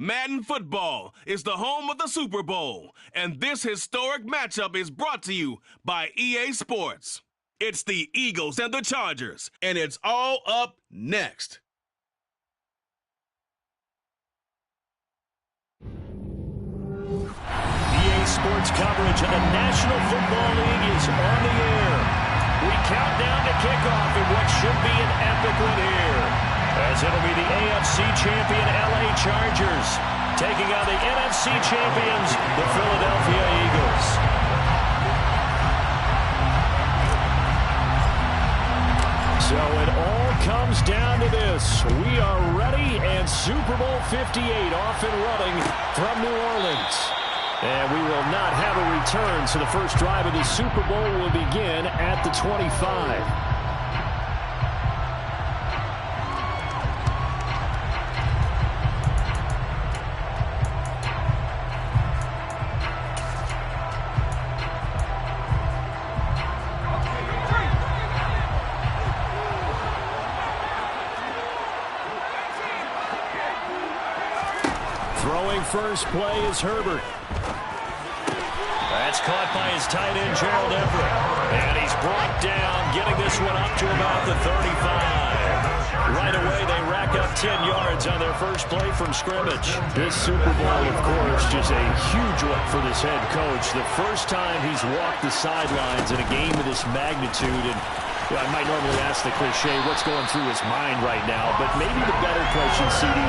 Madden Football is the home of the Super Bowl, and this historic matchup is brought to you by EA Sports. It's the Eagles and the Chargers, and it's all up next. EA Sports coverage of the National Football League is on the air. We count down to kickoff in what should be an epic one here, as it'll be the AFC champion LA Chargers taking on the NFC champions, the Philadelphia Eagles. So it all comes down to this. We are ready, and Super Bowl 58 off and running from New Orleans. And we will not have a return, so the first drive of the Super Bowl will begin at the 25. Throwing first play is Herbert. That's caught by his tight end, Gerald Everett. And he's brought down, getting this one up to about the 35. Right away, they rack up 10 yards on their first play from scrimmage. This Super Bowl, of course, just a huge one for this head coach. The first time he's walked the sidelines in a game of this magnitude. And I might normally ask the cliche, what's going through his mind right now? But maybe the better question, CD,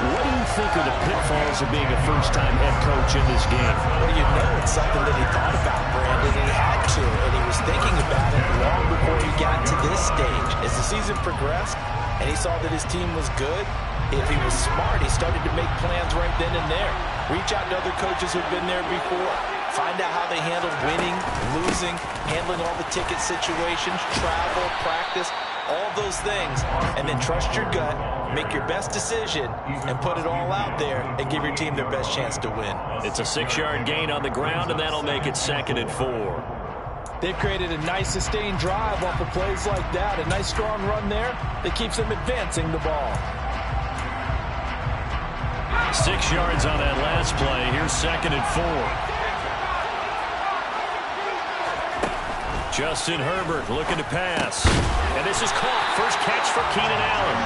what do you think are the pitfalls of being a first-time head coach in this game? Well, you know it's something that he thought about, Brandon, and he had to, and he was thinking about it long before he got to this stage. As the season progressed and he saw that his team was good, if he was smart, he started to make plans right then and there. Reach out to other coaches who've been there before. Find out how they handled winning, losing, handling all the ticket situations, travel, practice, all those things. And then trust your gut, make your best decision, and put it all out there and give your team their best chance to win. It's a 6-yard gain on the ground, and that'll make it 2nd and 4. They've created a nice sustained drive off of plays like that. A nice strong run there that keeps them advancing the ball. 6 yards on that last play. Here's 2nd and 4. Justin Herbert looking to pass. And this is caught. First catch for Keenan Allen.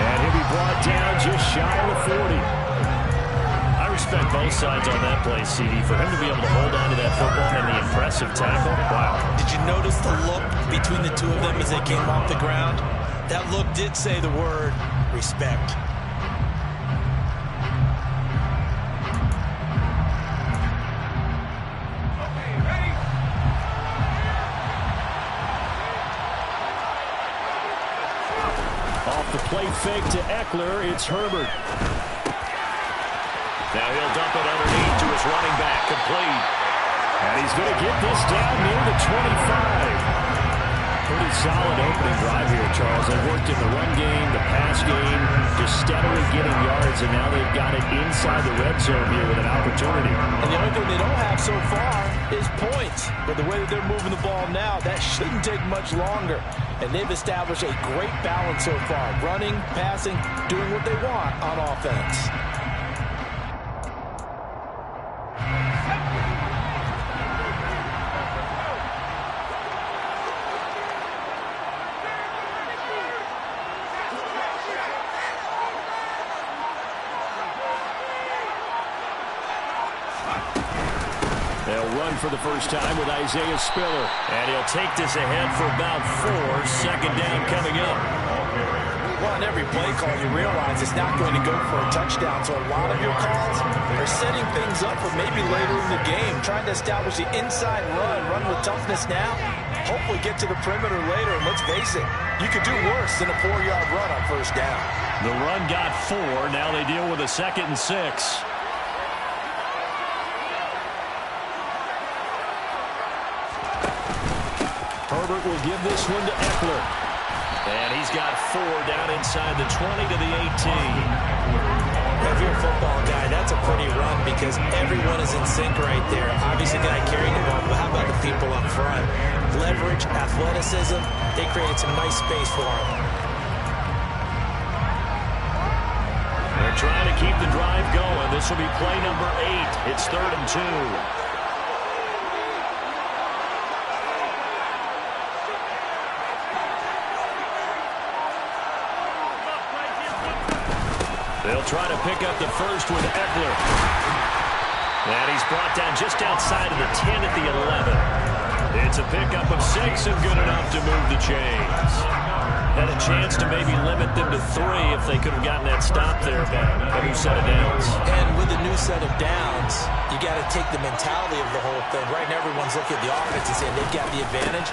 And he'll be brought down just shy of the 40. I respect both sides on that play, CD. For him to be able to hold on to that football and the impressive tackle, wow. Did you notice the look between the two of them as they came off the ground? That look did say the word respect. Play fake to Eckler. It's Herbert. Now he'll dump it underneath to his running back. Complete. And he's going to get this down near the 25. Pretty solid opening drive here, Charles. They worked in the run game, the pass game, just steadily getting yards, and now they've got it inside the red zone here with an opportunity. And the only thing they don't have so far is points. But the way that they're moving the ball now, that shouldn't take much longer. And they've established a great balance so far. Running, passing, doing what they want on offense. They'll run for the first time with Isaiah Spiller. And he'll take this ahead for about 4. 2nd down coming up. Well, on every play call, you realize it's not going to go for a touchdown. So a lot of your calls are setting things up for maybe later in the game, trying to establish the inside run with toughness now. Hopefully get to the perimeter later. And let's face it, you could do worse than a 4-yard run on first down. The run got 4. Now they deal with a 2nd and 6. Herbert will give this one to Eckler. And he's got 4 down inside the 20 to the 18. If you're a football guy, that's a pretty run because everyone is in sync right there. Obviously, the guy carrying the ball, but how about the people up front? Leverage, athleticism, they created some nice space for him. They're trying to keep the drive going. This will be play number 8. It's 3rd and 2. They'll try to pick up the first with Eckler. And he's brought down just outside of the 10 at the 11. It's a pickup of 6 and good enough to move the chains. Had a chance to maybe limit them to 3 if they could have gotten that stop there, but a new set of downs. And with a new set of downs, you got to take the mentality of the whole thing. Right now, everyone's looking at the offense and saying they've got the advantage.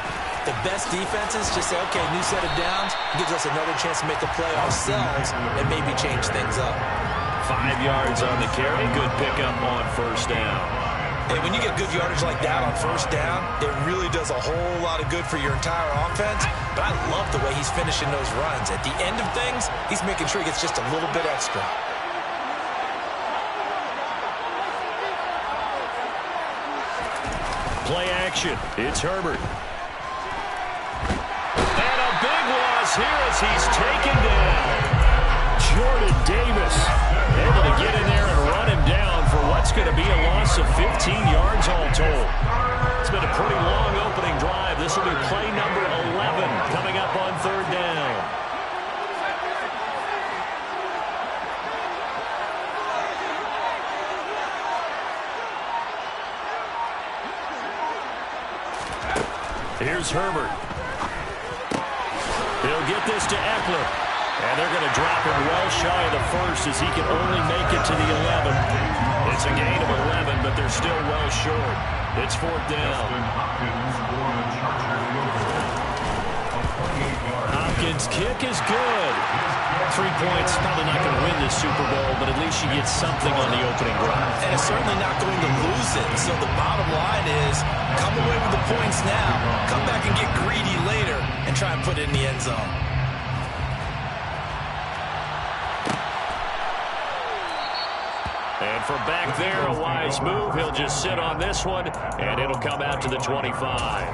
The best defenses just say, okay, new set of downs, gives us another chance to make a play ourselves and maybe change things up. 5 yards on the carry. Good pickup on first down. Hey, when you get good yardage like that on first down, it really does a whole lot of good for your entire offense. But I love the way he's finishing those runs. At the end of things, he's making sure he gets just a little bit extra. Play action. It's Herbert. And a big loss here as he's taken down. Jordan Davis able to get in there and run him down for what's going to be a loss of 15 yards all told. It's been a pretty long opening drive. This will be play number 11 coming up on 3rd down. Here's Herbert. He'll get this to Eckler. And they're going to drop him well shy of the first as he can only make it to the 11. It's a gain of 11, but they're still well short. It's 4th down. Hopkins' kick is good. 3 points, probably not going to win this Super Bowl, but at least you get something on the opening drive. And it's certainly not going to lose it. So the bottom line is, come away with the points now, come back and get greedy later, and try and put it in the end zone. And from back there, a wise move. He'll just sit on this one, and it'll come out to the 25.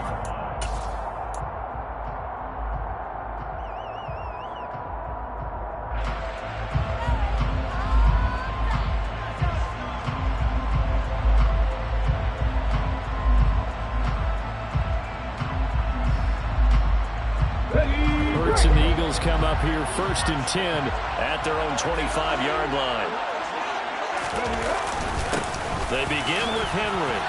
Hurts and the Eagles come up here 1st and 10 at their own 25-yard line. They begin with Henry.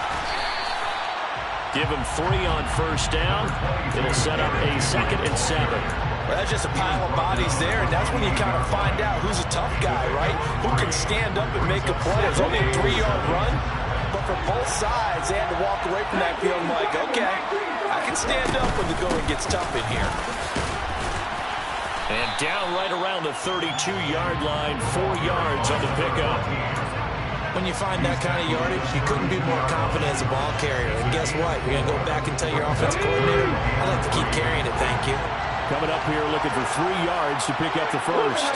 Give him 3 on first down. It'll set up a 2nd and 7. Well, that's just a pile of bodies there, and that's when you kind of find out who's a tough guy, right? Who can stand up and make a play. It's only a 3-yard run, but for both sides, they had to walk away from that field like, okay, I can stand up when the going gets tough in here. And down right around the 32-yard line, 4 yards on the pickup. When you find that kind of yardage, you couldn't be more confident as a ball carrier. And guess what? You're going to go back and tell your offensive coordinator, I'd like to keep carrying it, thank you. Coming up here looking for 3 yards to pick up the first.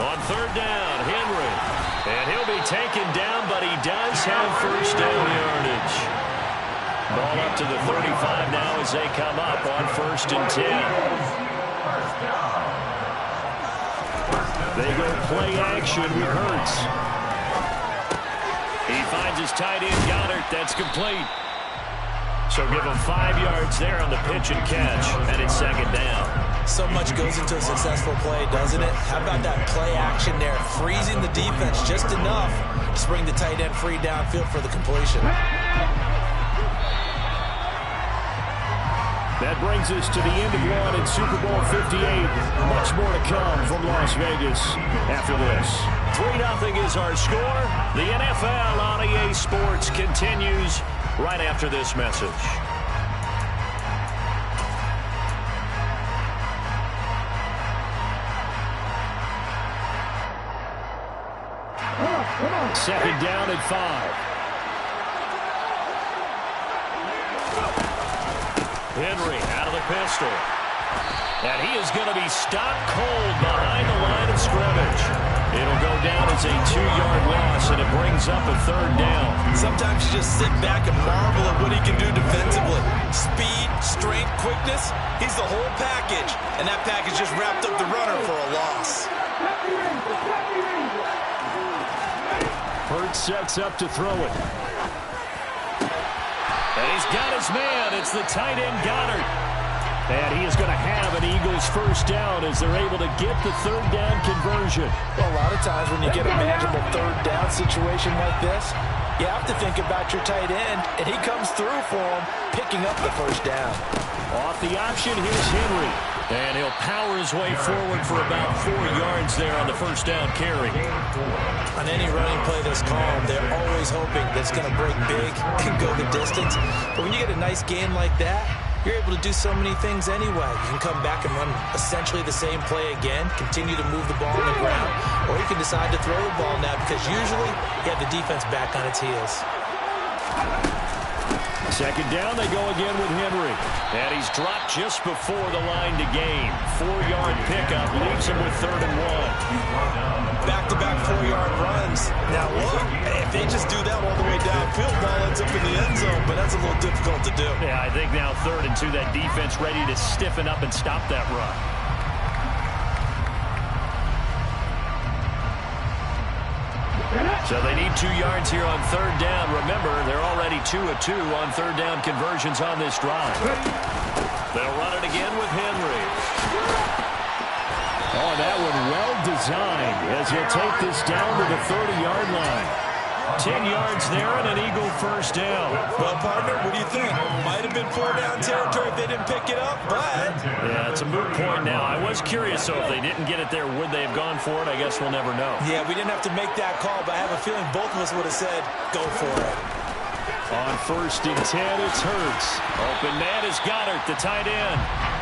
On 3rd down, Henry. And he'll be taken down, but he does have first down yardage. Ball up to the 35 now as they come up on 1st and 10. They go play action with Hurts. He finds his tight end, Goddard. That's complete. So give him 5 yards there on the pitch and catch, and it's 2nd down. So much goes into a successful play, doesn't it? How about that play action there, freezing the defense just enough to bring the tight end free downfield for the completion. That brings us to the end of one in Super Bowl 58. Much more to come from Las Vegas after this. 3-0 is our score. The NFL on EA Sports continues right after this message. Second down at 5. Henry out of the pistol. And he is going to be stopped cold behind the line of scrimmage. It'll go down at is a 2-yard loss, and it brings up a third down. Sometimes you just sit back and marvel at what he can do defensively. Speed, strength, quickness, he's the whole package. And that package just wrapped up the runner for a loss. Hurts sets up to throw it. And he's got his man. It's the tight end Goddard. And he is going to have an Eagles first down as they're able to get the third down conversion. Well, a lot of times when you get a manageable third down situation like this, you have to think about your tight end, and he comes through for him, picking up the first down. Off the option, here's Henry. And he'll power his way forward for about 4 yards there on the first down carry. On any running play that's called, they're always hoping that it's going to break big and go the distance. But when you get a nice gain like that, you're able to do so many things anyway. You can come back and run essentially the same play again, continue to move the ball on the ground, or you can decide to throw the ball now because usually you have the defense back on its heels. Second down, they go again with Henry. And he's dropped just before the line to gain. 4-yard pickup leaves him with 3rd and 1. Back-to-back 4-yard runs. Now look, if they just do that all the way downfield, ball ends up in the end zone, but that's a little difficult to do. Yeah, I think now 3rd and 2, that defense ready to stiffen up and stop that run. So they need 2 yards here on 3rd down. Remember, they're already 2 of 2 on 3rd down conversions on this drive. They'll run it again with Henry. Oh, that one well designed as he'll take this down to the 30-yard line. 10 yards there and an Eagle first down. Well, partner, what do you think? Might have been 4-down territory if they didn't pick it up, but... Yeah, it's a moot point now. I was curious, so if they didn't get it there, would they have gone for it? I guess we'll never know. Yeah, we didn't have to make that call, but I have a feeling both of us would have said, go for it. On 1st and 10, it's Hurts. Open man is Goddard, the tight end.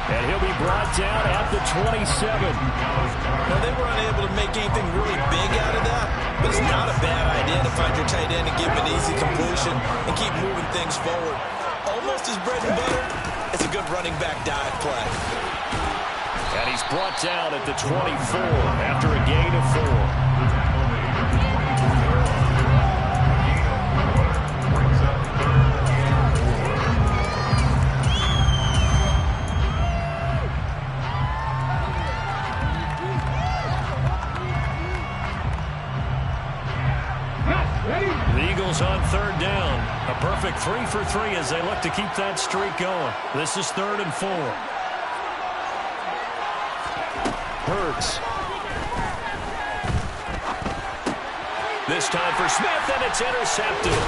And he'll be brought down at the 27. Now, they were unable to make anything really big out of that, but it's not a bad idea to find your tight end and give him an easy completion and keep moving things forward. Almost as bread and butter, it's a good running back dive play. And he's brought down at the 24 after a gain of 4. On 3rd down, a perfect 3 for 3 as they look to keep that streak going. This is 3rd and 4. Hurts. This time for Smith, and it's intercepted.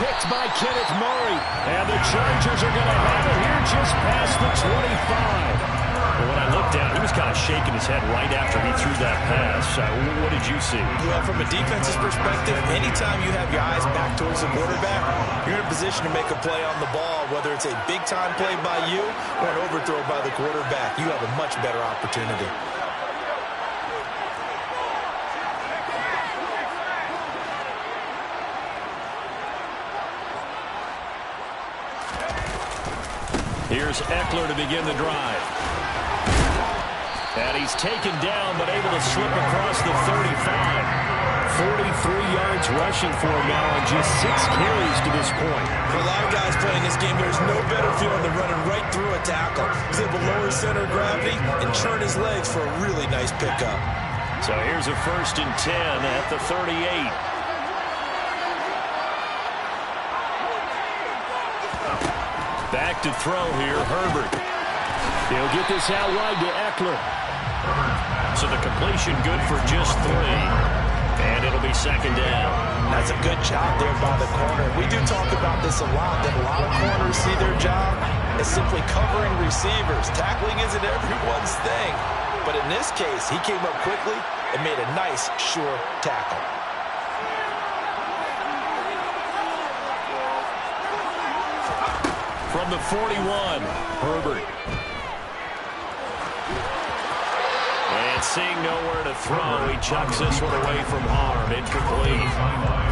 Picked by Kenneth Murray, and the Chargers are going to have it here just past the 25. Well, when I looked down, he was kind of shaking his head right after he threw that pass. What did you see? Well, from a defense's perspective, anytime you have your eyes back towards the quarterback, you're in a position to make a play on the ball, whether it's a big-time play by you or an overthrow by the quarterback. You have a much better opportunity. Here's Eckler to begin the drive. And he's taken down, but able to slip across the 35. 43 yards rushing for him now on just 6 carries to this point. For a lot of guys playing this game, there's no better feeling than running right through a tackle. He's able to lower his center of gravity and churn his legs for a really nice pickup. So here's a 1st and 10 at the 38. Back to throw here, Herbert. He'll get this out wide to Eckler. So the completion good for just 3. And it'll be 2nd down. That's a good job there by the corner. We do talk about this a lot, that a lot of corners see their job as simply covering receivers. Tackling isn't everyone's thing. But in this case, he came up quickly and made a nice, sure tackle. From the 41, Herbert. And seeing nowhere to throw, he chucks this one away from harm. Incomplete.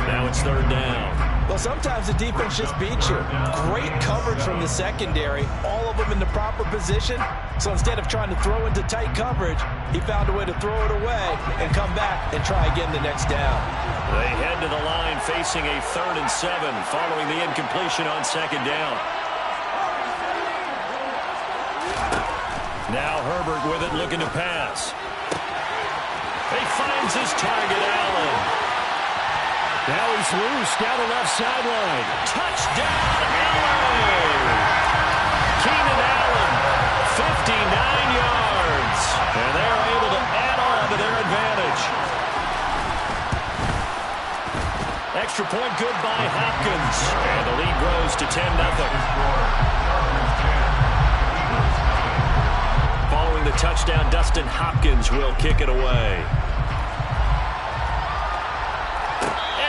Now it's 3rd down. Well, sometimes the defense just beats you. Great coverage from the secondary, all of them in the proper position. So instead of trying to throw into tight coverage, he found a way to throw it away and come back and try again the next down. They head to the line facing a 3rd and 7 following the incompletion on 2nd down. Now Herbert with it, looking to pass. He finds his target, Allen. Now he's loose down the left sideline. Touchdown, Allen! Keenan Allen, 59 yards. And they're able to add on to their advantage. Extra point good by Hopkins. And the lead grows to 10-0. Following the touchdown, Dustin Hopkins will kick it away.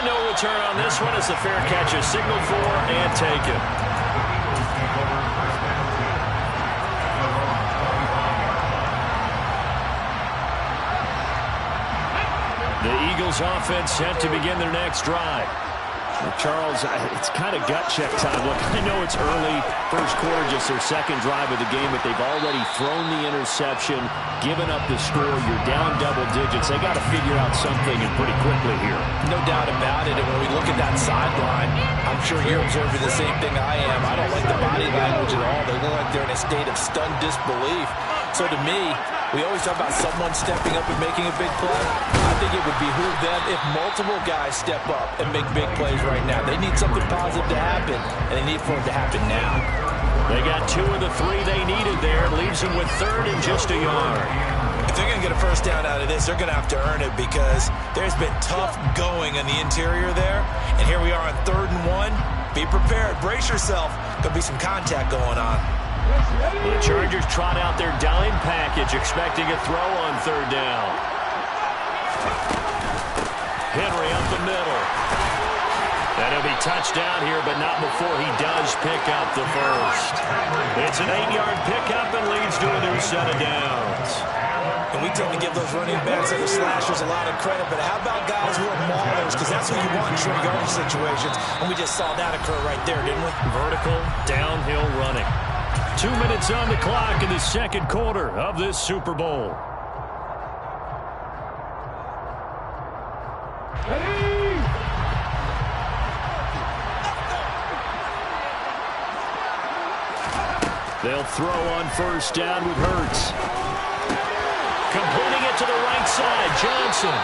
No return on this one as the fair catch is signaled for and taken. The Eagles offense set to begin their next drive. Well, Charles, it's kind of gut check time. Look, I know it's early, first quarter, just their 2nd drive of the game, but they've already thrown the interception, given up the score. You're down double digits. They got to figure out something and pretty quickly here. No doubt about it. And when we look at that sideline, I'm sure you're observing the same thing I am. I don't like the body language at all. They look like they're in a state of stunned disbelief. So to me, we always talk about someone stepping up and making a big play. I think it would behoove them if multiple guys step up and make big plays right now. They need something positive to happen, and they need for it to happen now. They got 2 of the 3 they needed there. It leaves them with 3rd and just a yard. If they're going to get a first down out of this, they're going to have to earn it because there's been tough going on the interior there. And here we are on 3rd and 1. Be prepared. Brace yourself. Could be some contact going on. The Chargers trot out their dime package, expecting a throw on 3rd down. Henry up the middle. And he'll be touched down here, but not before he does pick up the first. It's an 8-yard pickup and leads to a new set of downs. And we tend to give those running backs and the slashers a lot of credit, but how about guys who are maulers? Because that's what you want in short yardage situations. And we just saw that occur right there, didn't we? Vertical, downhill running. 2 minutes on the clock in the 2nd quarter of this Super Bowl. They'll throw on 1st down with Hurts. Completing it to the right side, Johnson.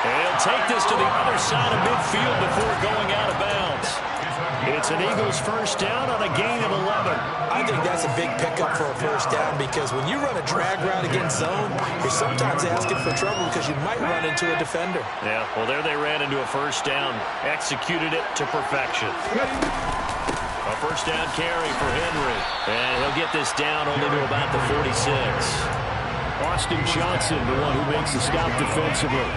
And he'll take this to the other side of midfield before going out of bounds. It's an Eagles 1st down on a gain of 11. I think that's a big pickup for a 1st down because when you run a drag route against zone, you're sometimes asking for trouble because you might run into a defender. Yeah, well, there they ran into a 1st down, executed it to perfection. A 1st down carry for Henry. And he'll get this down only to about the 46. Austin Johnson, the one who makes the stop defensively.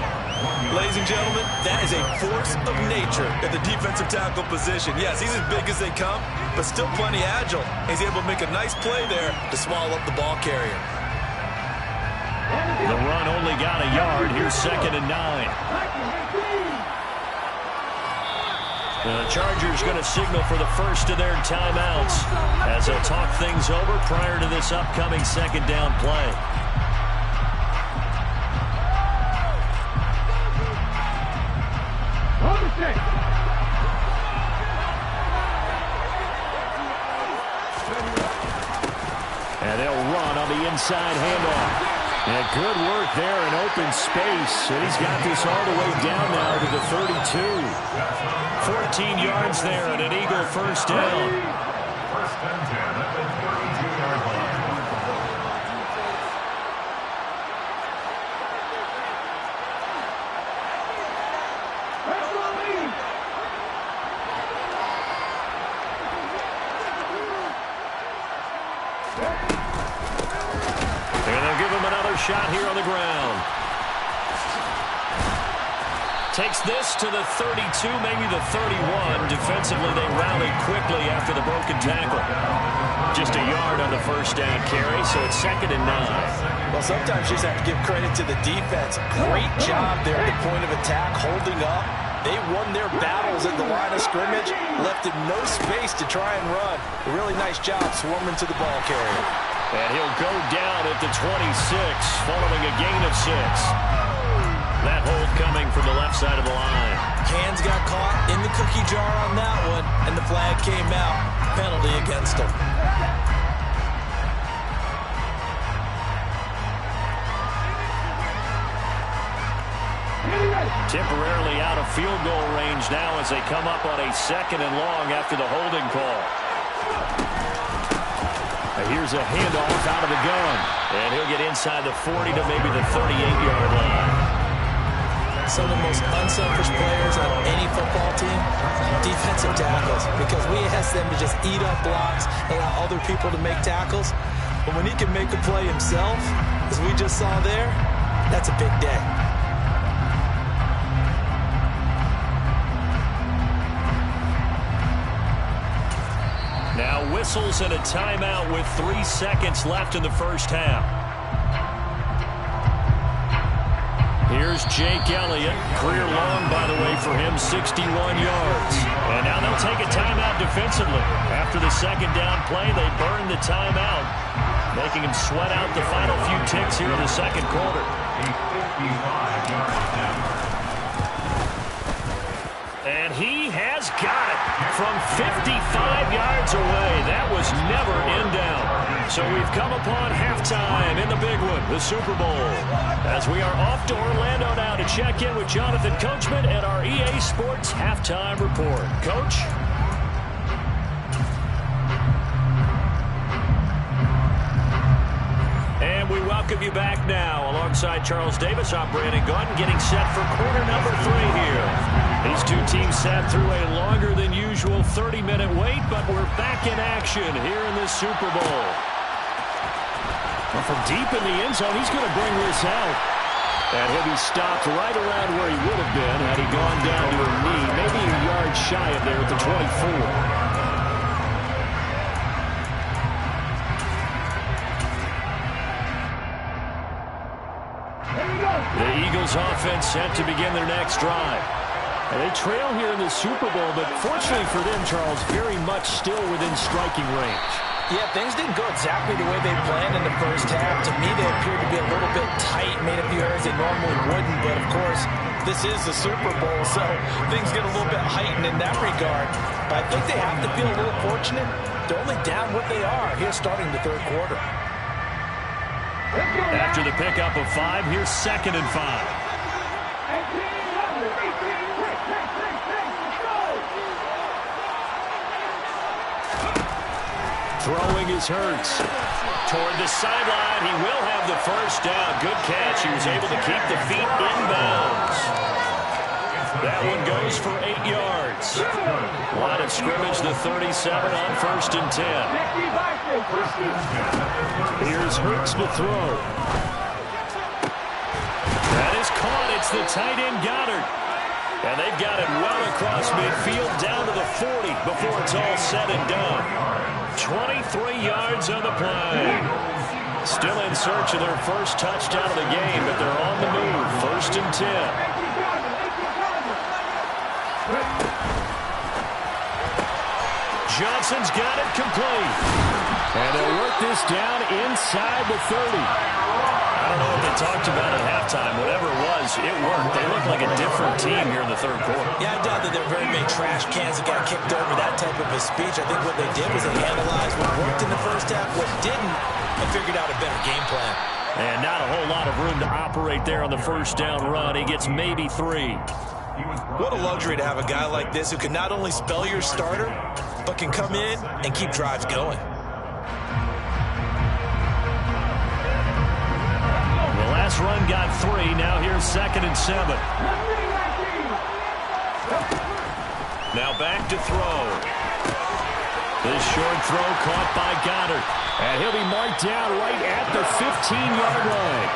Ladies and gentlemen, that is a force of nature at the defensive tackle position. Yes, he's as big as they come, but still plenty agile. He's able to make a nice play there to swallow up the ball carrier. The run only got a yard. Here's 2nd and 9. The Chargers going to signal for the first of their timeouts as they'll talk things over prior to this upcoming 2nd down play. And they'll run on the inside handoff. And good work there in open space. And he's got this all the way down now to the 32. 14 yards there and an Eagle 1st down. 1st and 10 at the 32-yard line. Shot here on the ground. Takes this to the 32, maybe the 31. Defensively, they rallied quickly after the broken tackle. Just a yard on the 1st down carry, so it's 2nd and 9. Well, sometimes you just have to give credit to the defense. Great job there at the point of attack, holding up, They won their battles at the line of scrimmage, left him no space to try and run. A really nice job swarming to the ball carrier. And he'll go down at the 26, following a gain of 6. That hold coming from the left side of the line. Hands got caught in the cookie jar on that one, and the flag came out. Penalty against him. Temporarily out of field goal range now as they come up on a 2nd and long after the holding call. Here's a handoff out of the gun. And he'll get inside the 40 to maybe the 38-yard line. Some of the most unselfish players on any football team, defensive tackles, because we ask them to just eat up blocks, allow other people to make tackles. But when he can make a play himself, as we just saw there, that's a big day. Now whistles and a timeout with 3 seconds left in the first half. Here's Jake Elliott. Career long, by the way, for him, 61 yards. And now they'll take a timeout defensively. After the second down play, they burn the timeout, making him sweat out the final few ticks here in the second quarter. And he has got it from 55 yards away. That was never in doubt. So we've come upon halftime in the big one, the Super Bowl. As we are off to Orlando now to check in with Jonathan Coachman at our EA Sports Halftime Report. Coach? And we welcome you back now. Alongside Charles Davis, I'm Brandon Gordon, getting set for quarter number 3 here. These two teams sat through a longer than usual 30-minute wait, but we're back in action here in the Super Bowl. Well, from deep in the end zone, he's going to bring this out. And he'll be stopped right around where he would have been had he gone down to a knee, maybe a yard shy of there at the 24. The Eagles offense set to begin their next drive. And they trail here in the Super Bowl, but fortunately for them, Charles, very much still within striking range. Yeah, things didn't go exactly the way they planned in the first half. To me, they appeared to be a little bit tight, made a few errors they normally wouldn't. But, of course, this is the Super Bowl, so things get a little bit heightened in that regard. But I think they have to feel a little fortunate. They're only down what they are here starting the third quarter. After the pickup of 5, here's 2nd and 5. Throwing is Hurts. Toward the sideline, he will have the first down. Good catch. He was able to keep the feet inbounds. That one goes for 8 yards. Line of scrimmage, the 37 on 1st and 10. Here's Hurts to throw. That is caught. It's the tight end Goddard. And they've got it well across midfield down to the 40 before it's all said and done. 23 yards on the play. Still in search of their first touchdown of the game, but they're on the move. 1st and 10. Johnson's got it complete. And they'll work this down inside the 30. I don't know what they talked about at halftime. Whatever it was, it worked. They look like a different team here in the third quarter. Yeah, I doubt that there were very many trash cans that got kicked over, that type of a speech. I think what they did was they analyzed what worked in the first half, what didn't, and figured out a better game plan. And not a whole lot of room to operate there on the first down run. He gets maybe 3. What a luxury to have a guy like this who can not only spell your starter, but can come in and keep drives going. The last run got 3. Now here's 2nd and 7. Now back to throw. This short throw caught by Goddard. And he'll be marked down right at the 15-yard line.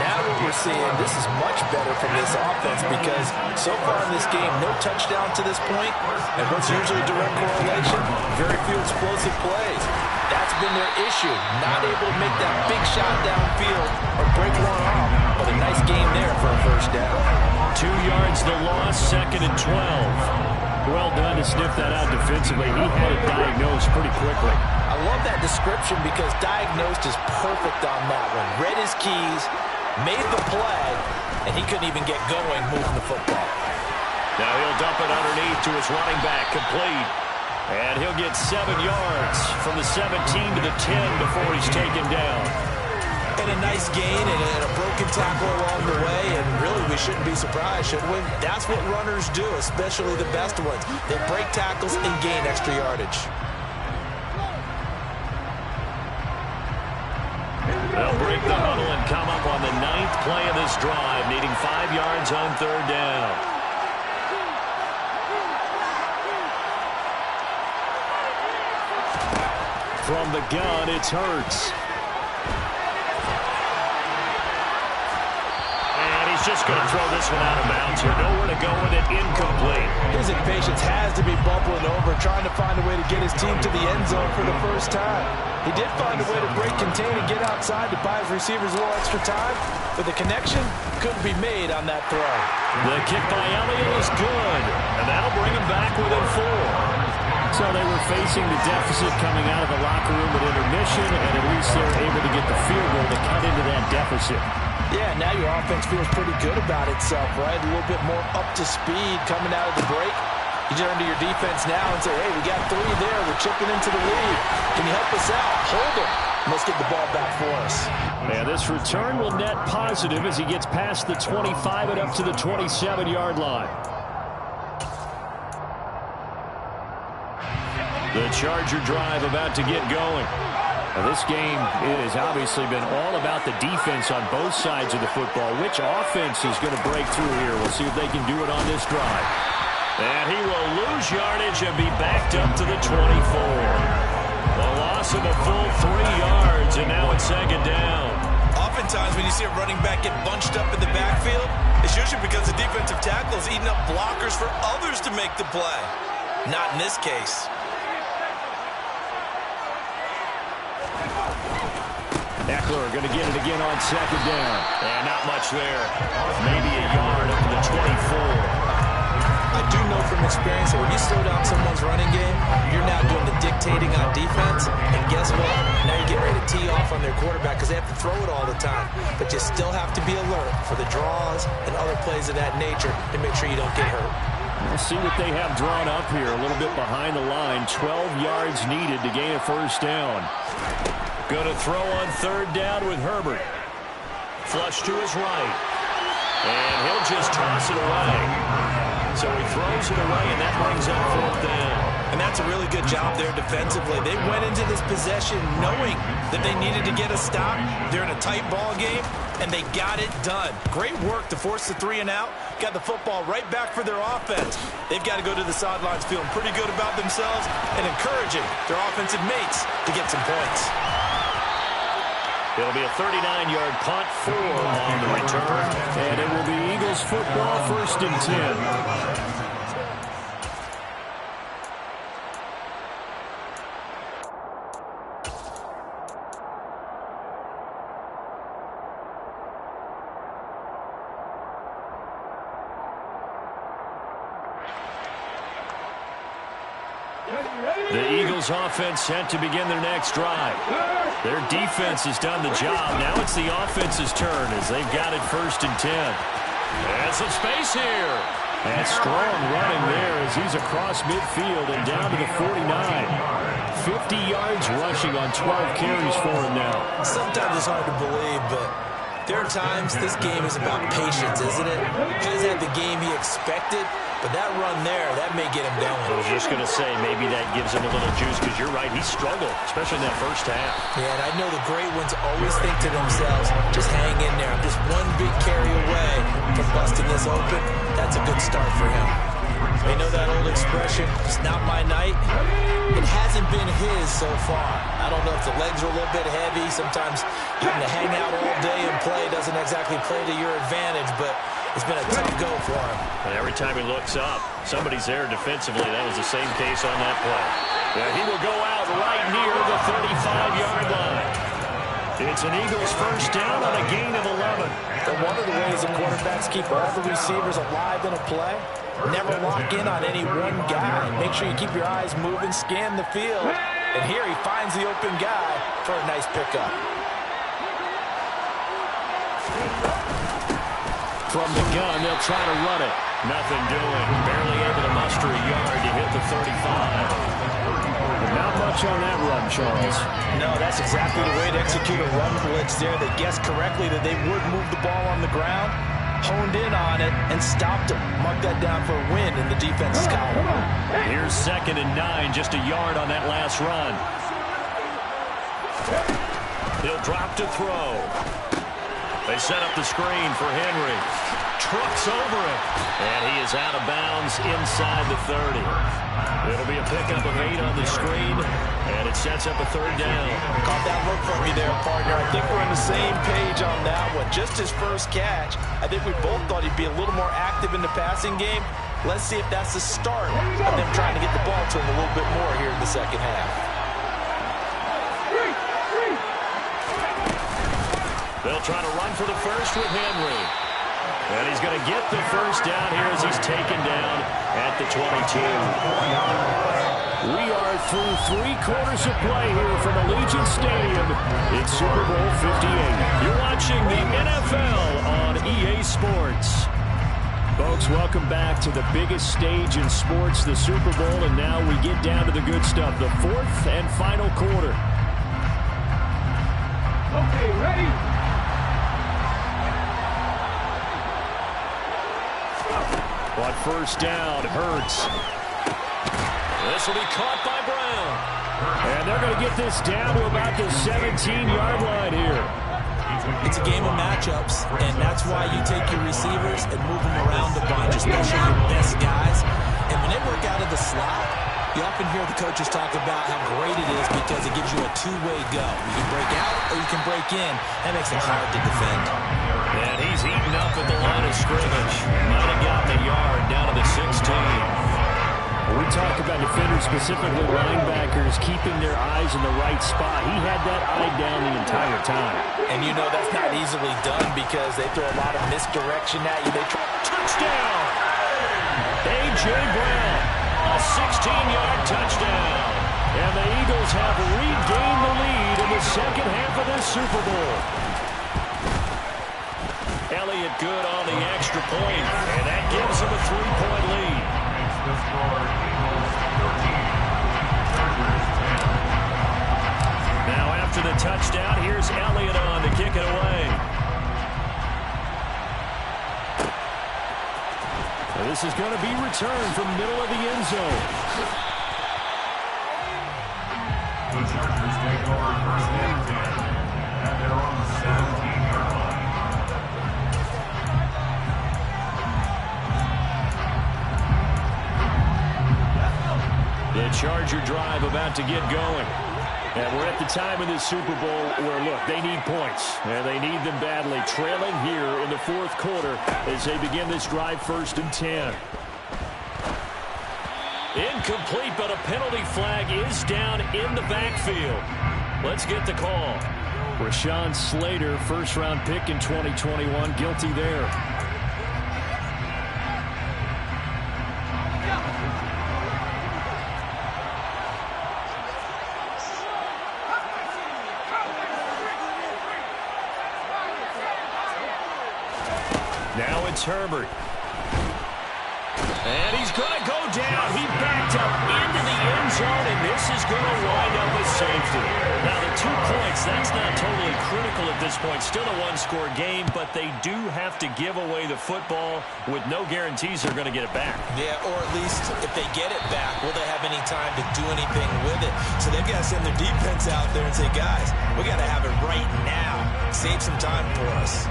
Now what we're seeing, this is much better from this offense because so far in this game, no touchdown to this point. And what's usually a direct correlation? Very few explosive plays. That's been their issue. Not able to make that big shot downfield or break one off. But a nice game there for a first down. 2 yards yards, the loss, 2nd and 12. Well done to sniff that out defensively. He had it diagnosed pretty quickly. I love that description because diagnosed is perfect on that one. Read his keys, made the play, and he couldn't even get going moving the football. Now he'll dump it underneath to his running back, complete. And he'll get 7 yards from the 17 to the 10 before he's taken down. And a nice gain and a broken tackle along the way, and really we shouldn't be surprised, should we? That's what runners do, especially the best ones. They break tackles and gain extra yardage. They'll break the huddle and come up on the 9th play of this drive, needing 5 yards on 3rd down. From the gun, it's Hurts. Just going to throw this one out of bounds here. Nowhere to go with it. Incomplete. His impatience has to be bubbling over, trying to find a way to get his team to the end zone for the first time. He did find a way to break contain and get outside to buy his receivers a little extra time, but the connection couldn't be made on that throw. The kick by Elliott is good, and that'll bring him back within 4. So they were facing the deficit coming out of the locker room at intermission, and at least they're able to get the field goal to cut into that deficit. Yeah, now your offense feels pretty good about itself, right? A little bit more up to speed coming out of the break. You turn to your defense now and say, hey, we got 3 there. We're chipping into the lead. Can you help us out? Hold them. Let's get the ball back for us. And this return will net positive as he gets past the 25 and up to the 27-yard line. The Charger drive about to get going. Now this game has obviously been all about the defense on both sides of the football. Which offense is going to break through here? We'll see if they can do it on this drive. And he will lose yardage and be backed up to the 24. A loss of a full 3 yards, and now it's 2nd down. Oftentimes when you see a running back get bunched up in the backfield, it's usually because the defensive tackle is eating up blockers for others to make the play. Not in this case. Eckler going to get it again on 2nd down. And not much there. Maybe a yard up to the 24. I do know from experience that when you slow down someone's running game, you're now doing the dictating on defense. And guess what? Now you're getting ready to tee off on their quarterback because they have to throw it all the time. But you still have to be alert for the draws and other plays of that nature to make sure you don't get hurt. We'll see what they have drawn up here. A little bit behind the line. 12 yards needed to gain a 1st down. Going to throw on 3rd down with Herbert. Flush to his right. And he'll just toss it away. So he throws it away, and that brings up 4th down. And that's a really good job there defensively. They went into this possession knowing that they needed to get a stop. They're in a tight ball game, and they got it done. Great work to force the 3 and out. Got the football right back for their offense. They've got to go to the sidelines feeling pretty good about themselves and encouraging their offensive mates to get some points. It'll be a 39-yard punt, 4 on the return. And it will be Eagles football, 1st and 10. The Eagles offense set to begin their next drive. Their defense has done the job. Now it's the offense's turn as they've got it 1st and 10. And some space here. And strong running there as he's across midfield and down to the 49. 50 yards rushing on 12 carries for him now. Sometimes it's hard to believe, but there are times this game is about patience, isn't it? He hasn't had the game he expected, but that run there, that may get him down. I was just going to say, maybe that gives him a little juice because you're right, he struggled, especially in that 1st half. Yeah, and I know the great ones always think to themselves, just hang in there. I'm just one big carry away from busting this open. That's a good start for him. They know that old expression, it's not my night. It hasn't been his so far. I don't know if the legs are a little bit heavy. Sometimes having to hang out all day and play doesn't exactly play to your advantage, but it's been a tough go for him. And every time he looks up, somebody's there defensively. That was the same case on that play. Yeah, he will go out right near the 35-yard line. It's an Eagles 1st down on a gain of 11. And one of the ways as a quarterback is keep all the receivers alive in a play. Never lock in on any one guy. Make sure you keep your eyes moving, scan the field. And here he finds the open guy for a nice pickup. From the gun, they'll try to run it. Nothing doing. Barely able to muster a yard to hit the 35. Not much on that run, Charles. No, that's exactly the way to execute a run blitz there. They guessed correctly that they would move the ball on the ground, honed in on it, and stopped him. Mark that down for a win in the defense's column. Here's 2nd and 9, just a yard on that last run. He'll drop to throw. They set up the screen for Henry. Trucks over it. And he is out of bounds inside the 30. It'll be a pickup of 8 on the screen, and it sets up a 3rd down. Caught that look from you there, partner. I think we're on the same page on that one. Just his first catch. I think we both thought he'd be a little more active in the passing game. Let's see if that's the start of them trying to get the ball to him a little bit more here in the second half. They'll try to run for the first with Henry. And he's going to get the first down here as he's taken down at the 22. We are through 3 quarters of play here from Allegiant Stadium. It's Super Bowl 58. You're watching the NFL on EA Sports. Folks, welcome back to the biggest stage in sports, the Super Bowl, and now we get down to the good stuff, the 4th and final quarter. Okay, ready? On first down, Hurts. This will be caught by Brown. And they're going to get this down to about the 17-yard line here. It's a game of matchups, and that's why you take your receivers and move them around a bunch, especially your best guys. And when they work out of the slot, you often hear the coaches talk about how great it is because it gives you a two-way go. You can break out or you can break in. That makes it hard to defend. And he's eaten up at the line of scrimmage. Might have gotten a yard down to the 16. We talk about defenders, specifically linebackers, keeping their eyes in the right spot. He had that eye down the entire time. And you know that's not easily done because they throw a lot of misdirection at you. They try touchdown! A.J. Brown, a 16-yard touchdown. And the Eagles have regained the lead in the second half of this Super Bowl. Elliott good on the extra point, and that gives him a 3-point lead. Now after the touchdown, here's Elliott on to kick it away. And this is going to be returned from middle of the end zone. The Chargers take over 1st and 10, and they're on the 17-yard line. The Charger drive about to get going. And we're at the time of this Super Bowl where, look, they need points. And they need them badly. Trailing here in the 4th quarter as they begin this drive 1st and 10. Incomplete, but a penalty flag is down in the backfield. Let's get the call. Rashawn Slater, first-round pick in 2021, guilty there. Now it's Herbert. And he's going to go down. He backed up into the end zone, and this is going to wind up with safety. Now, the 2 points, that's not totally critical at this point. Still a one-score game, but they do have to give away the football with no guarantees they're going to get it back. Yeah, or at least if they get it back, will they have any time to do anything with it? So they've got to send their defense out there and say, guys, we got to have it right now. Save some time for us.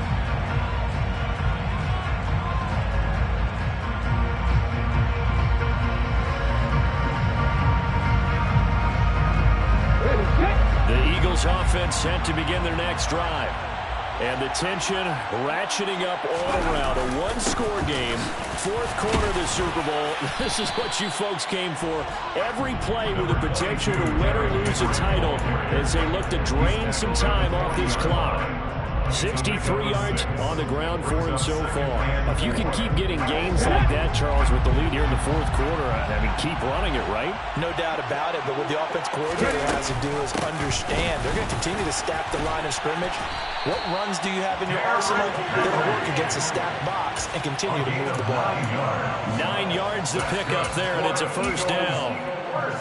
Offense set to begin their next drive. And the tension ratcheting up all around. A one-score game, 4th quarter of the Super Bowl. This is what you folks came for. Every play with the potential to win or lose a title as they look to drain some time off this clock. 63 yards on the ground for him so far. If you can keep getting gains like that, Charles, with the lead here in the fourth quarter, I mean, keep running it, right? No doubt about it, but what the offense coordinator has to do is understand they're going to continue to stack the line of scrimmage. What runs do you have in your arsenal that work against a stacked box and continue to move the ball? 9 yards to pick up there, and it's a first down.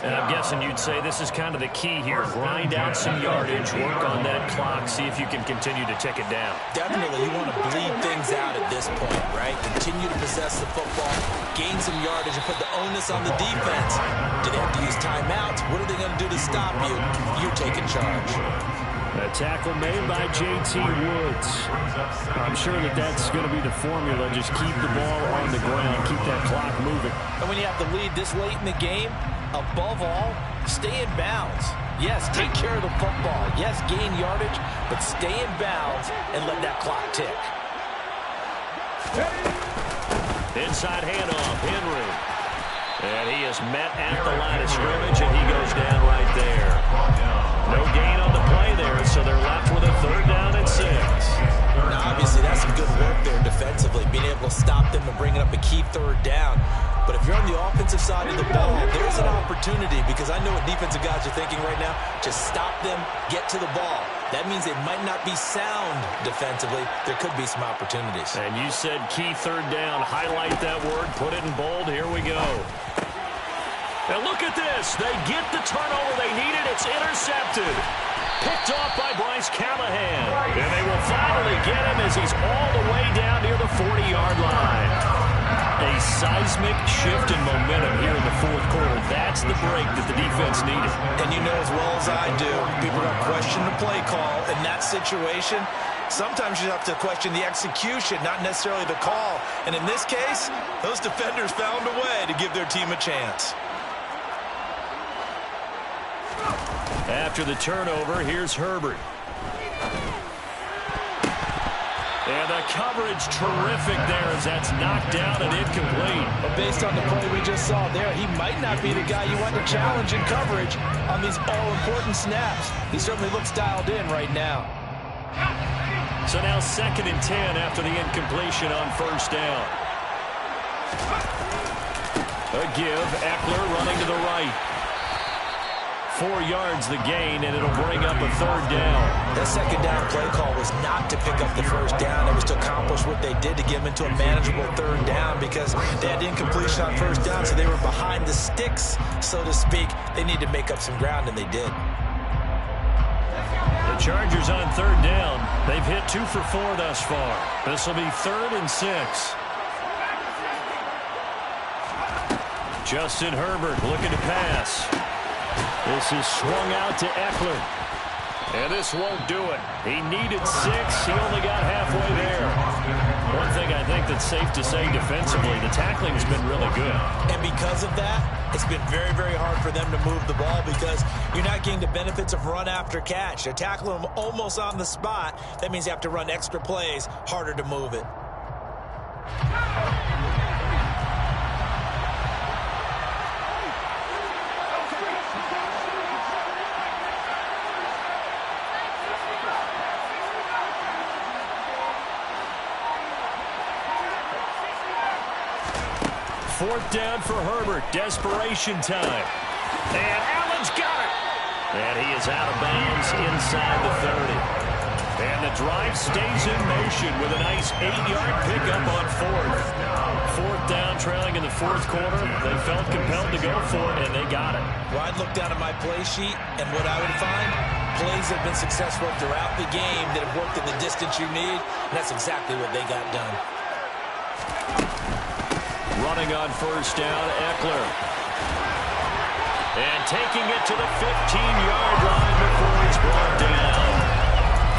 And I'm guessing you'd say this is kind of the key here. Grind out some yardage, work on that clock, see if you can continue to tick it down. Definitely, you want to bleed things out at this point, right? Continue to possess the football, gain some yardage, and put the onus on the defense. Do they have to use timeouts? What are they going to do to stop you? You're taking charge. A tackle made by J.T. Woods. I'm sure that's going to be the formula. Just keep the ball on the ground, keep that clock moving. And when you have the lead this late in the game, above all, stay in bounds. Yes, take care of the football. Yes, gain yardage, but stay in bounds and let that clock tick. Inside handoff, Henry. And he is met at the line of scrimmage, and he goes down right there. No gain on the play there, so they're left with a 3rd down and 6. Now, obviously, that's some good work there defensively, being able to stop them and bring it up a key 3rd down. But if you're on the offensive side of the ball, there's an opportunity, because I know what defensive guys are thinking right now. Just stop them, get to the ball. That means they might not be sound defensively. There could be some opportunities. And you said key 3rd down. Highlight that word, put it in bold. Here we go. And look at this. They get the turnover they needed. It's intercepted. Picked off by Bryce Callahan. And they will finally get him as he's all the way down near the 40-yard line. A seismic shift in momentum here in the fourth quarter. That's the break that the defense needed. And you know as well as I do, people are going to question the play call in that situation. Sometimes you have to question the execution, not necessarily the call. And in this case, those defenders found a way to give their team a chance. After the turnover, here's Herbert. And the coverage terrific there as that's knocked down and incomplete. But based on the play we just saw there, he might not be the guy you want to challenge in coverage on these all-important snaps. He certainly looks dialed in right now. So now 2nd and 10 after the incompletion on 1st down. A give, Eckler running to the right. 4 yards the gain, and it'll bring up a 3rd down. That 2nd down play call was not to pick up the 1st down. It was to accomplish what they did to get them into a manageable 3rd down, because they had incompletion on 1st down, so they were behind the sticks, so to speak. They need to make up some ground, and they did. The Chargers on 3rd down. They've hit 2 for 4 thus far. This will be 3rd and 6. Justin Herbert looking to pass. This is swung out to Eckler. And this won't do it. He needed 6. He only got halfway there. One thing I think that's safe to say defensively, the tackling's been really good. And because of that, it's been very, very hard for them to move the ball, because you're not getting the benefits of run after catch. They're tackling them almost on the spot. That means you have to run extra plays, harder to move it. 4th down for Herbert. Desperation time. And Allen's got it. And he is out of bounds inside the 30. And the drive stays in motion with a nice 8-yard pickup on 4th. 4th down, trailing in the 4th quarter. They felt compelled to go for it, and they got it. Well, I'd look down at my play sheet, and what I would find, plays have been successful throughout the game that have worked in the distance you need, and that's exactly what they got done. Running on 1st down, Eckler. And taking it to the 15-yard line before he's brought down.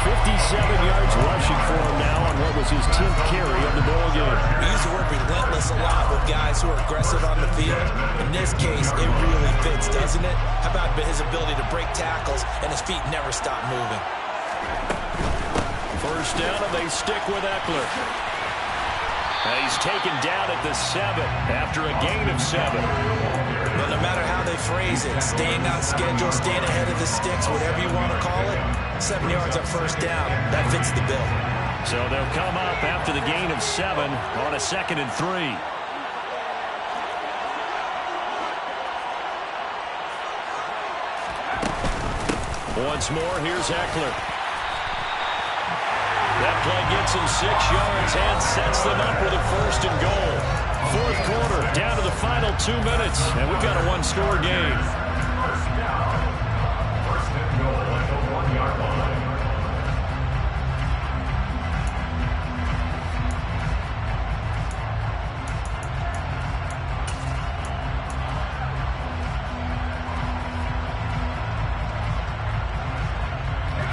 57 yards rushing for him now on what was his 10th carry of the ball game. We use the word relentless a lot with guys who are aggressive on the field. In this case, it really fits, doesn't it? How about his ability to break tackles and his feet never stop moving? 1st down, and they stick with Eckler. He's taken down at the 7 after a gain of 7. But no matter how they phrase it, staying on schedule, staying ahead of the sticks, whatever you want to call it, 7 yards on first down. That fits the bill. So they'll come up after the gain of 7 on a 2nd and 3. Once more, here's Eckler. That play gets him 6 yards and sets them up with a 1st and goal. 4th quarter, down to the final 2 minutes, and we've got a one-score game. First down. 1st and goal at the 1-yard line.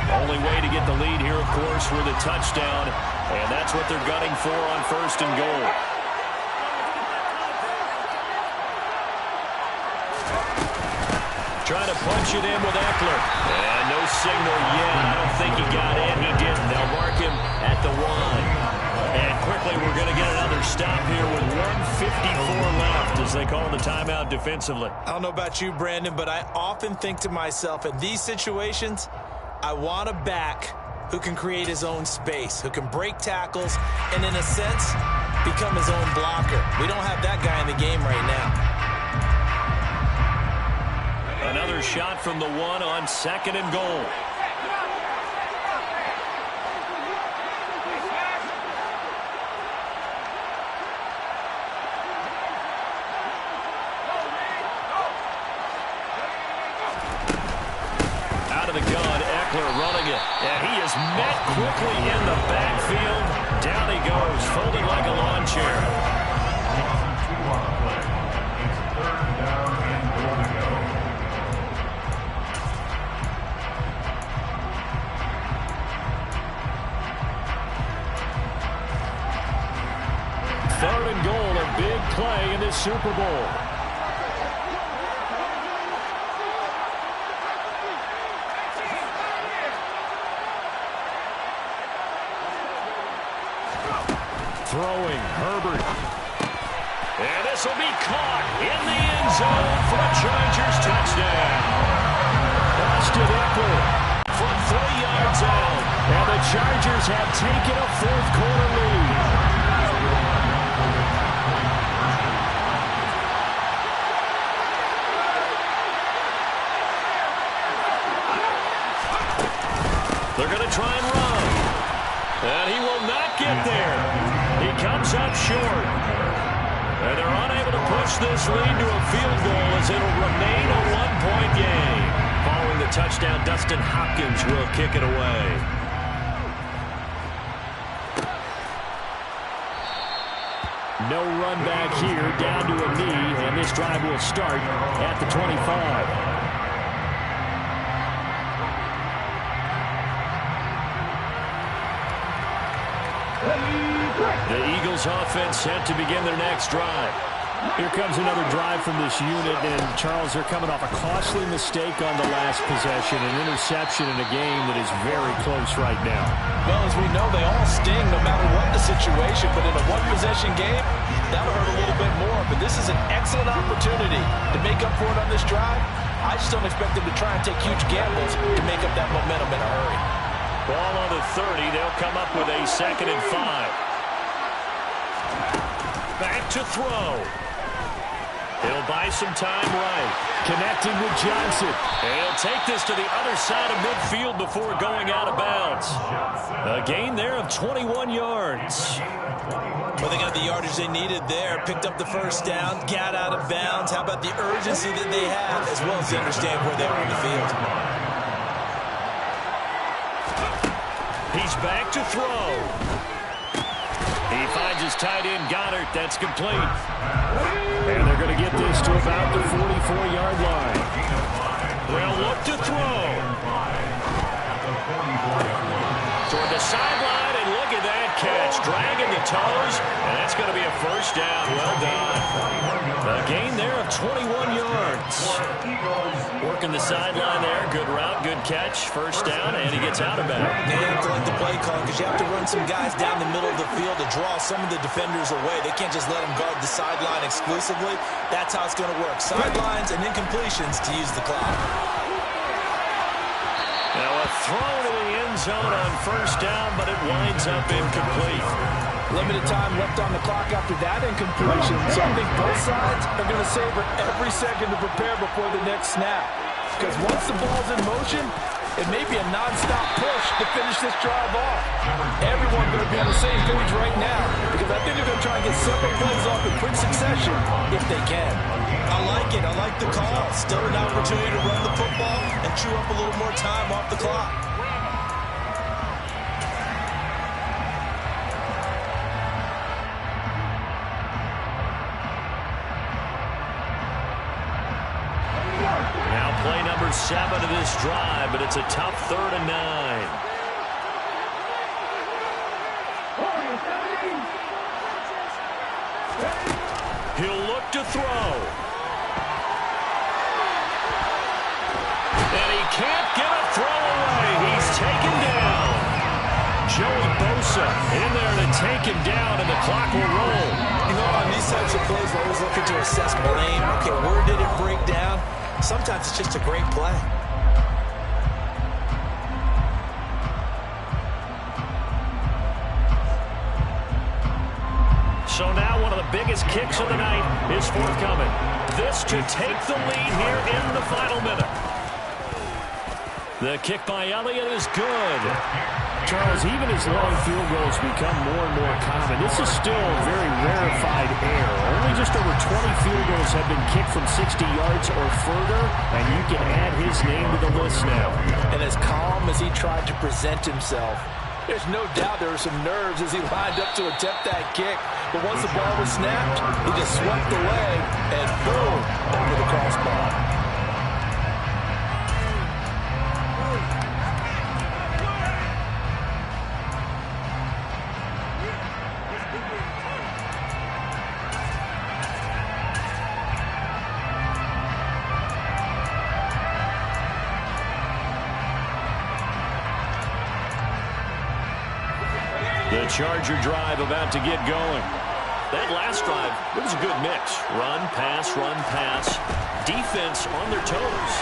Only way to get the lead here, of course, with a touchdown, and that's what they're gunning for on 1st and goal. Trying to punch it in with Eckler. And no signal yet. I don't think he got in. He didn't. They'll mark him at the 1. And quickly, we're going to get another stop here with 1:54 left as they call the timeout defensively. I don't know about you, Brandon, but I often think to myself, in these situations, I want a back who can create his own space, who can break tackles, and in a sense, become his own blocker. We don't have that guy in the game right now. Another shot from the 1 on 2nd and goal. Out of the gun, Eckler running it. And he is met quickly in the backfield. Down he goes, folded like a lawn chair. 2 on the play. It's 3rd down and goal to go. Third and goal, a big play in this Super Bowl. Throwing, Herbert. And this will be caught in the end zone for a Chargers touchdown. Austin Eckler from 3 yards out. And the Chargers have taken a 4th quarter lead. They're going to try and run. And he will not get there. He comes up short. And they're unable to push this lead to a field goal as it'll remain a 1-point game. Following the touchdown, Dustin Hopkins will kick it away. No run back here, down to a knee, and this drive will start at the 25. The Eagles offense set to begin their next drive. Here comes another drive from this unit, and Charles, they're coming off a costly mistake on the last possession, an interception in a game that is very close right now. Well, as we know, they all sting no matter what the situation, but in a one-possession game, that'll hurt a little bit more. But this is an excellent opportunity to make up for it on this drive. I just don't expect them to try and take huge gambles to make up that momentum in a hurry. Ball on the 30. They'll come up with a 2nd and 5. Back to throw. He'll buy some time right. Connecting with Johnson. And he'll take this to the other side of midfield before going out of bounds. A gain there of 21 yards. Well, they got the yardage they needed there. Picked up the first down. Got out of bounds. How about the urgency that they have, as well as they understand where they are on the field. He's back to throw. He finds his tight end, Goddard. That's complete. And they're going to get this to about the 44-yard line. They'll look to throw. Toward the sideline, and look at that catch. Dragging the toes, and that's going to be a first down. Well done. A gain there of 21 yards. Working the sideline there. Good route, good catch. First down, and he gets out of bounds. They have to like the play call because you have to run some guys down the middle of the field to draw some of the defenders away. They can't just let them guard the sideline exclusively. That's how it's going to work. Sidelines and incompletions to use the clock. Now a thrown to the end zone on first down, but it winds up incomplete. Limited time left on the clock after that incompletion, so I think both sides are going to savor every second to prepare before the next snap. Because once the ball's in motion, it may be a non-stop push to finish this drive off. Everyone's going to be on the same page right now, because I think they're going to try and get several plays off in quick succession if they can. I like it. I like the call. Still an opportunity to run the football and chew up a little more time off the clock. Now play number 7 of this drive, but it's a tough 3rd and 9. He'll look to throw. And he can't get a throw away. He's taken down. Joey Bosa in there to take him down, and the clock will roll. You know, on these types of plays, we're always looking to assess blame. Okay, where did it break down? Sometimes it's just a great play. So now one of the biggest kicks of the night is forthcoming. This to take the lead here in the final minute. The kick by Elliott is good. Charles, even as long field goals become more and more common, this is still a very rarefied air. Only just over 20 field goals have been kicked from 60 yards or further, and you can add his name to the list now. And as calm as he tried to present himself, there's no doubt there were some nerves as he lined up to attempt that kick. But once the ball was snapped, he just swept the leg, and boom, over the crossbar. The Charger drive about to get going. That last drive, it was a good mix. Run, pass, defense on their toes.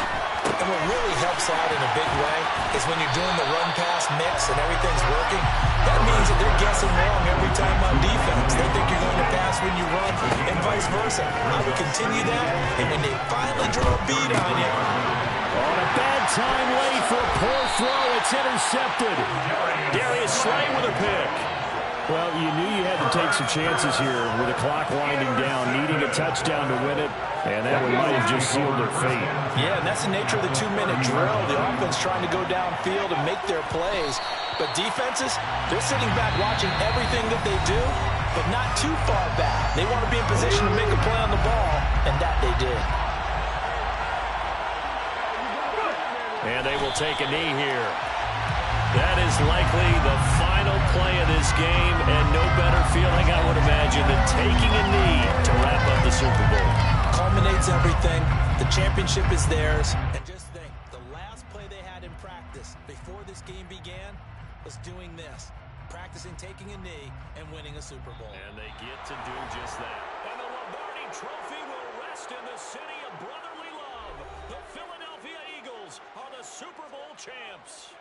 And what really helps out in a big way is when you're doing the run-pass mix and everything's working, that means that they're guessing wrong every time on defense. They think you're going to pass when you run and vice versa. I would continue that, and when they finally draw a beat on you, on a bad time late for a poor throw, it's intercepted. Darius Slay with a pick. Well, you knew you had to take some chances here with the clock winding down, needing a touchdown to win it, and that one might have just sealed their fate. Yeah, and that's the nature of the 2-minute drill. The offense trying to go downfield and make their plays. But defenses, they're sitting back watching everything that they do, but not too far back. They want to be in position to make a play on the ball, and that they did. And they will take a knee here. That is likely the final play of this game, and no better feeling, I would imagine, than taking a knee to wrap up the Super Bowl. Culminates everything. The championship is theirs. And just think, the last play they had in practice before this game began was doing this, practicing taking a knee and winning a Super Bowl. And they get to do just that. And the Lombardi Trophy will rest in the city of brotherly love. The Philadelphia Eagles are the Super Bowl champs.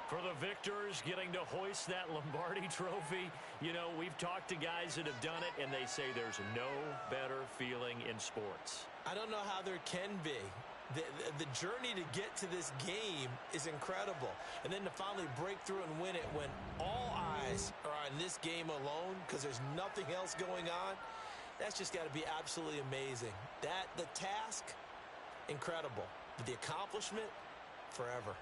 For the victors getting to hoist that Lombardi Trophy, you know, we've talked to guys that have done it, and they say there's no better feeling in sports. I don't know how there can be. The journey to get to this game is incredible. And then to finally break through and win it when all eyes are on this game alone because there's nothing else going on, that's just got to be absolutely amazing. The task, incredible. But the accomplishment, forever.